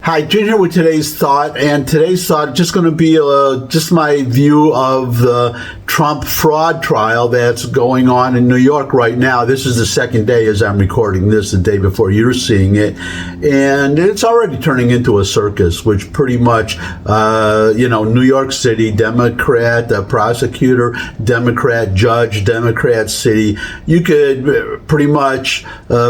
Hi, Jim here with today's thought, and today's thought is just going to be just my view of the Trump fraud trial that's going on in New York right now. This is the second day as I'm recording this, the day before you're seeing it, and it's already turning into a circus, which pretty much, New York City, Democrat prosecutor, Democrat judge, Democrat city, you could pretty much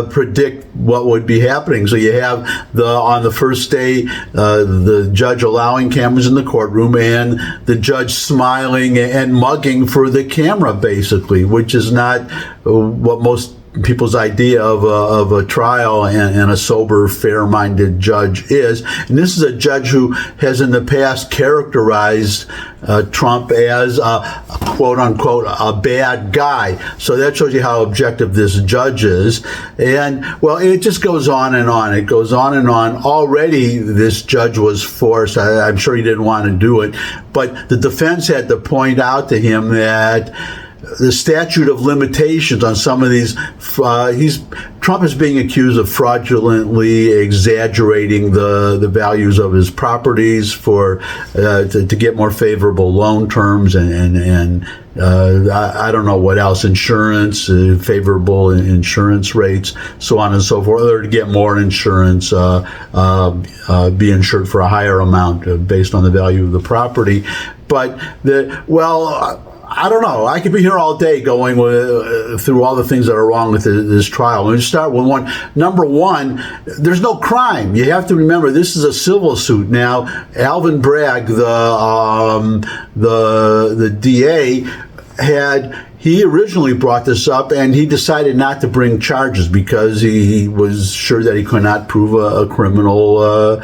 predict what would be happening. So you have on the first day, the judge allowing cameras in the courtroom and the judge smiling and mugging for the camera, basically, which is not what most people's idea of a trial and a sober, fair-minded judge is. And this is a judge who has in the past characterized Trump as quote-unquote a bad guy. So that shows you how objective this judge is. And, well, it just goes on and on. It goes on and on. Already this judge was forced. I'm sure he didn't want to do it. But the defense had to point out to him that the statute of limitations on some of these, Trump is being accused of fraudulently exaggerating the values of his properties to get more favorable loan terms and I don't know what else, insurance, favorable insurance rates, so on and so forth, or to get more insurance, be insured for a higher amount based on the value of the property. But I don't know. I could be here all day going through all the things that are wrong with this trial. Let me start with one. Number one, there's no crime. You have to remember this is a civil suit. Now, Alvin Bragg, the DA, he originally brought this up, and he decided not to bring charges because he was sure that he could not prove a criminal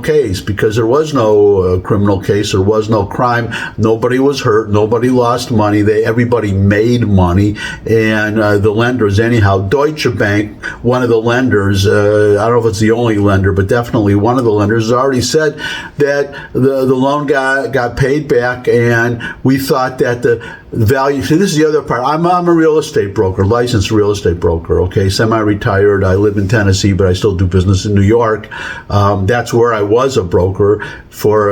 case, because there was no criminal case, there was no crime, nobody was hurt, nobody lost money, everybody made money, and the lenders, anyhow, Deutsche Bank, one of the lenders, I don't know if it's the only lender, but definitely one of the lenders, has already said that the loan got paid back, and we thought that the value. See, this is the other part. I'm a real estate broker, licensed real estate broker, okay, semi-retired. I live in Tennessee, but I still do business in New York. That's where I was a broker for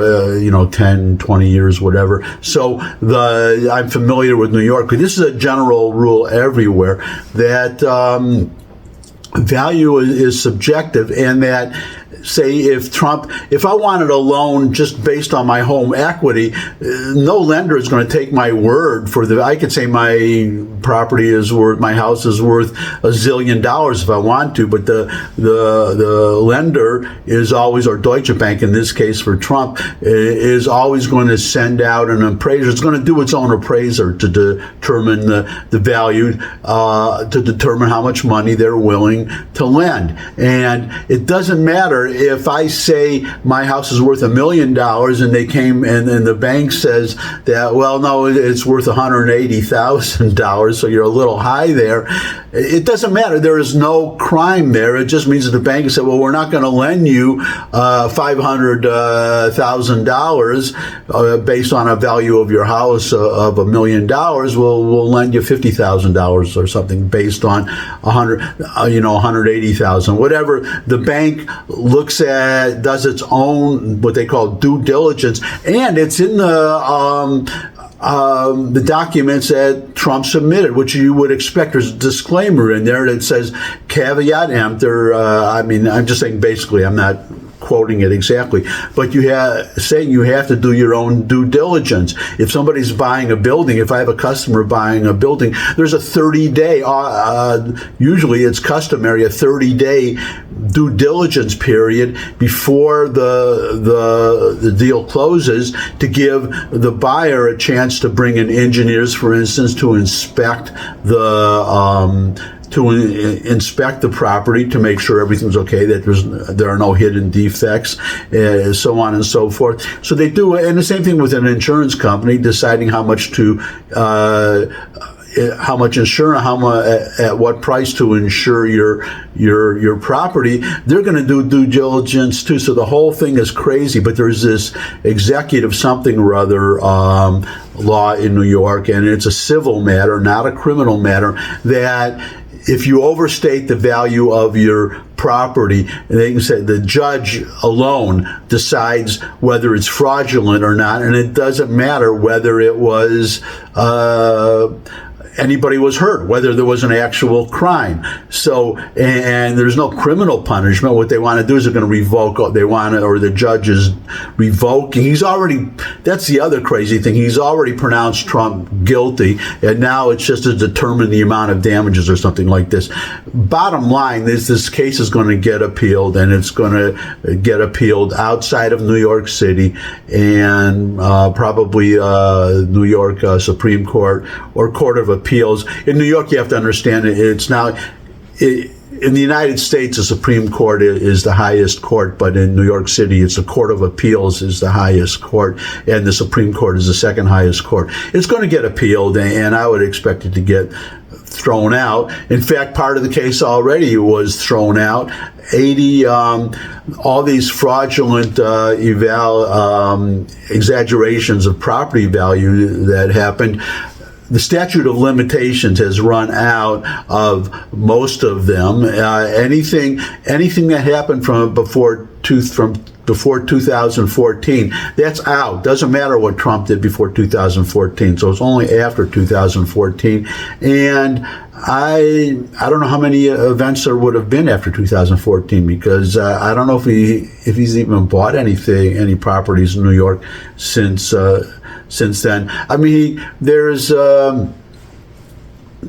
10, 20 years, whatever. So I'm familiar with New York. This is a general rule everywhere that value is subjective, and that, say, if I wanted a loan just based on my home equity, no lender is going to take my word for I could say my house is worth $1 zillion if I want to, but the lender is always, or Deutsche Bank in this case for Trump, is always going to send out an appraiser. It's going to do its own appraiser to determine the value, to determine how much money they're willing to lend. And it doesn't matter if I say my house is worth $1 million and they came and the bank says that, well, no, it's worth $180,000, so you're a little high there. It doesn't matter. There is no crime there. It just means that the bank said, well, we're not going to lend you $500,000 based on a value of your house of $1 million. We'll lend you $50,000 or something based on $180,000. Whatever the bank looks at, does its own what they call due diligence, and it's in the documents that Trump submitted, which you would expect. There's a disclaimer in there that says caveat emptor. I'm just saying basically, I'm not quoting it exactly, but saying you have to do your own due diligence. If somebody's buying a building, if I have a customer buying a building, there's a 30-day, usually it's customary, a 30-day due diligence period before the deal closes, to give the buyer a chance to bring in engineers, for instance, to inspect the property to make sure everything's okay, that there are no hidden defects, so on and so forth. So they do, and the same thing with an insurance company deciding how much at what price to insure your property. They're going to do due diligence too. So the whole thing is crazy. But there's this executive something or other law in New York, and it's a civil matter, not a criminal matter, that if you overstate the value of your property, they can say the judge alone decides whether it's fraudulent or not, and it doesn't matter whether it was anybody was hurt, whether there was an actual crime. So, and there's no criminal punishment. What they want to do is they're going to revoke, or the judge is revoking. That's the other crazy thing. He's already pronounced Trump guilty, and now it's just to determine the amount of damages or something like this. Bottom line is this case is going to get appealed, and it's going to get appealed outside of New York City, and probably New York Supreme Court or Court of Appeals. In New York, you have to understand it's now, in the United States, the Supreme Court is the highest court, but in New York City, it's the Court of Appeals is the highest court, and the Supreme Court is the second highest court. It's going to get appealed, and I would expect it to get thrown out. In fact, part of the case already was thrown out. All these fraudulent exaggerations of property value that happened. The statute of limitations has run out of most of them. Anything that happened from before 2014, that's out. Doesn't matter what Trump did before 2014. So it's only after 2014. And I don't know how many events there would have been after 2014, because I don't know if he's even bought any properties in New York since then. I mean,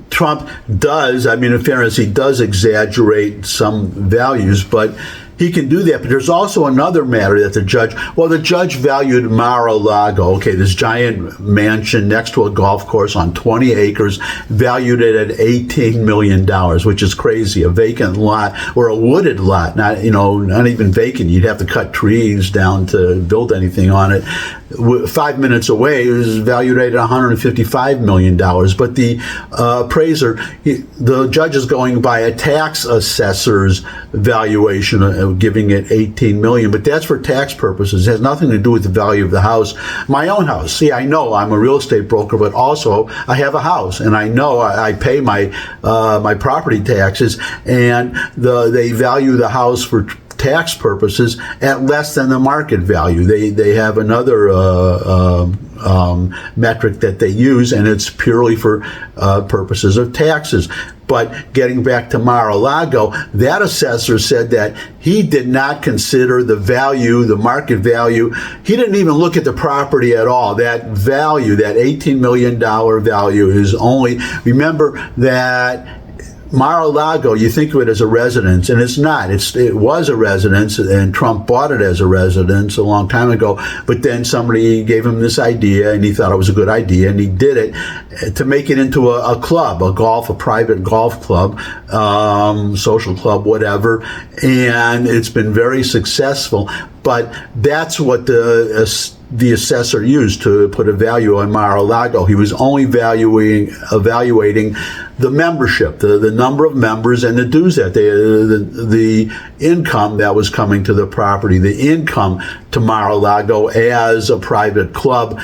Trump does, in fairness, he does exaggerate some values, but he can do that. But there's also another matter that the judge valued Mar-a-Lago, this giant mansion next to a golf course on 20 acres, valued it at $18 million, which is crazy. A vacant lot, or a wooded lot, not even vacant. You'd have to cut trees down to build anything on it. 5 minutes away, it was valued at $155 million. But the appraiser, the judge is going by a tax assessor's valuation, giving it $18 million. But that's for tax purposes. It has nothing to do with the value of the house. My own house. See, I know I'm a real estate broker, but also I have a house, and I know I pay my property taxes, and they value the house for tax purposes at less than the market value. They have another metric that they use, and it's purely for purposes of taxes. But getting back to Mar-a-Lago, that assessor said that he did not consider the market value. He didn't even look at the property at all. That value, that $18 million value, is only, remember that Mar-a-Lago, you think of it as a residence, and it's not. It was a residence, and Trump bought it as a residence a long time ago. But then somebody gave him this idea, and he thought it was a good idea, and he did it to make it into a club, a private golf club, social club, whatever. And it's been very successful. But that's what the assessor used to put a value on Mar-a-Lago. He was only evaluating the membership, the number of members, and the dues that the income that was coming to the property, the income to Mar-a-Lago as a private club.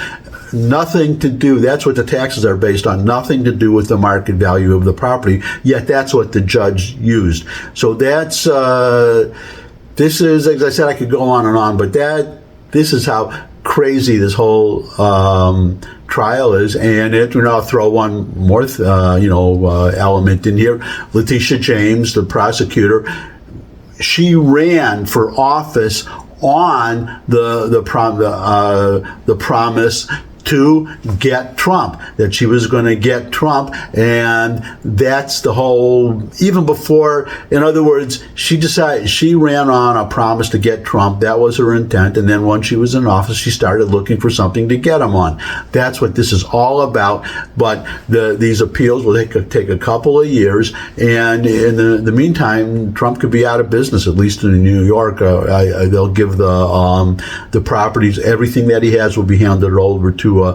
Nothing to do, that's what the taxes are based on, nothing to do with the market value of the property, yet that's what the judge used. So this is, as I said, I could go on and on, but this is how crazy this whole trial is. And I'll throw one more element in here. Letitia James, the prosecutor, she ran for office on the promise to get Trump, that she was going to get Trump. And that's the whole, even before, in other words, she ran on a promise to get Trump. That was her intent. And then once she was in office, she started looking for something to get him on. That's what this is all about. But these appeals will take a couple of years. And in the meantime, Trump could be out of business, at least in New York. They'll give the properties, everything that he has will be handed over to it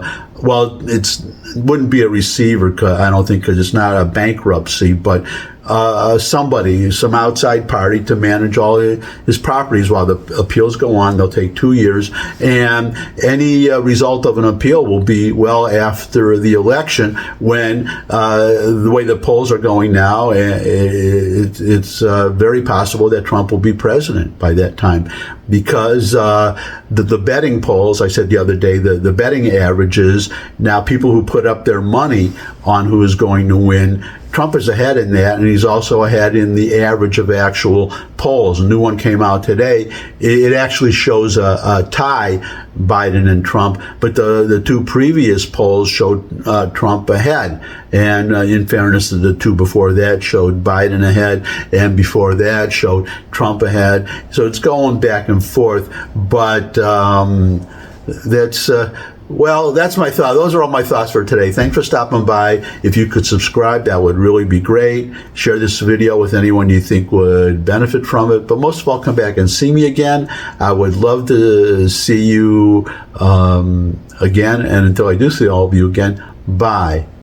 wouldn't be a receiver, I don't think, because it's not a bankruptcy, but some outside party to manage all his properties while the appeals go on. They'll take 2 years, and any result of an appeal will be well after the election, when the way the polls are going now, it's very possible that Trump will be president by that time, because the betting polls, I said the other day, the betting averages, now people who put up their money on who is going to win, Trump is ahead in that, and he's also ahead in the average of actual polls. A new one came out today. It actually shows a tie, Biden and Trump, but the two previous polls showed Trump ahead. And in fairness, the two before that showed Biden ahead, and before that showed Trump ahead. So it's going back and forth, but that's... well, that's my thought. Those are all my thoughts for today. Thanks for stopping by. If you could subscribe, that would really be great. Share this video with anyone you think would benefit from it. But most of all, come back and see me again. I would love to see you again. And until I do see all of you again, bye.